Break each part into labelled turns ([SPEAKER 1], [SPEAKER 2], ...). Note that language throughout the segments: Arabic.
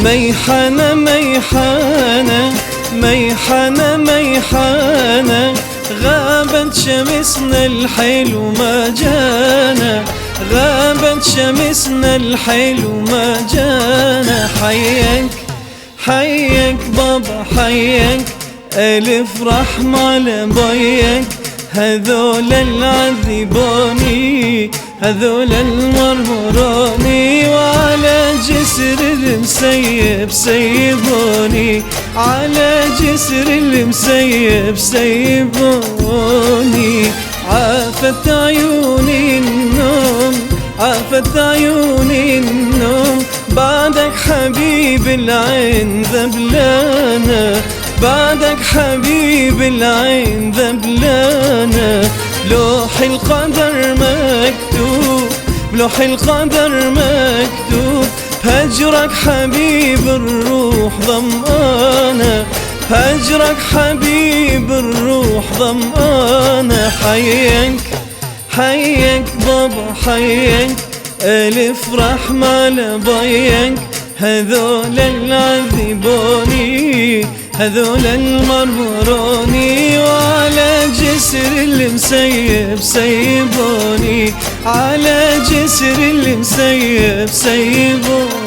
[SPEAKER 1] ميحانة ميحانة ميحانة ميحانة، غابت شمسنا الحلو ما جانا، غابت شمسنا الحلو ما جانا. حيك حيك بابا حيك، ألف رحمة على ضيك، هذول العذبوني هذول المرمروني، وعلى جسر المسيب سيبوني، على جسر المسيب سيبوني. عافت عيوني النوم عافت عيوني النوم، بعدك حبيب العين ذبلانة، بعدك حبيب العين ذبلانة. بلوح القدر مكتوب بلوح القدر مكتوب، هجرك حبيب الروح ضمانة، هجرك حبيب الروح ضمانة. حيك حيك بابا حيك، ألف رحمة لضيك، هذول العذبوني هذول المرمروني، وعلى جسر المسيب سيبوني، على جسر المسيب سيبوني.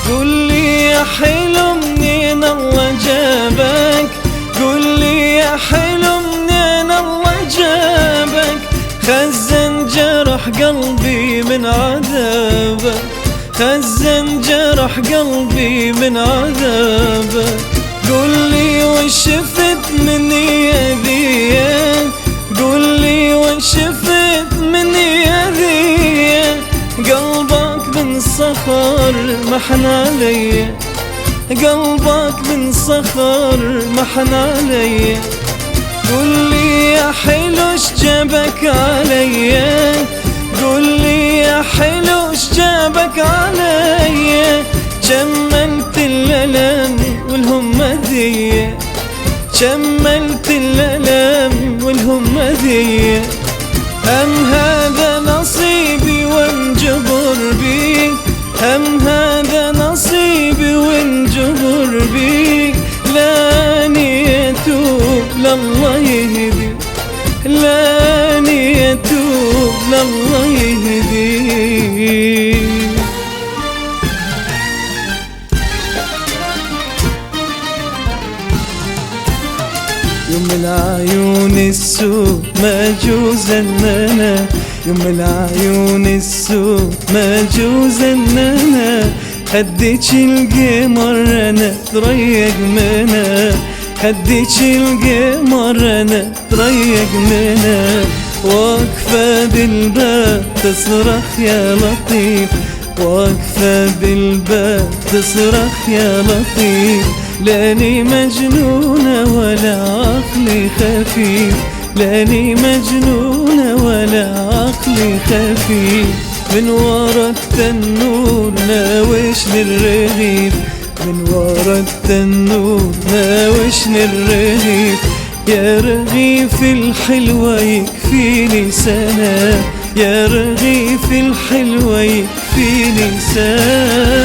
[SPEAKER 1] قل لي يا حلو منين الله جابك، قل لي يا حلو منين الله جابك، خزن جرح قلبي من عذابك، خزن جرح قلبي من عذابك. قل لي وش شفت مني يذيك، قل لي وش شفت مني يذيك، قلبك من صخر محن علي، قلبك من صخر محن علي. قل لي يا حلو اش جابك علي، قل لي يا حلو اش جابك علي، جملت الألم والهمة ذي، جملت الألم والهمة ذي. هم هذا نصيبي وانجبر بي، هم هذا نصيبي وانجبر بي، لاني يتوب لله يهدي، لاني يتوب لله يهدي. يوم العيون السود ما جوز اننا، يوم العيون السود ما جوز اننا، خديتش القمر انا تريق منا، خديتش القمر انا تريق منا. واقفة بالباب تصرخ يا لطيف، واقفة بالباب تصرخ يا لطيف، لاني مجنونة ولا عقلي خفيف، لاني مجنونة ولا عقلي خفيف. من ورا التنور ناوشني الرغيف، من ورا التنور ناوشني الرغيف، يا رغيف الحلوة يكفيني سنة، يا رغيف الحلوة يكفيني سنة.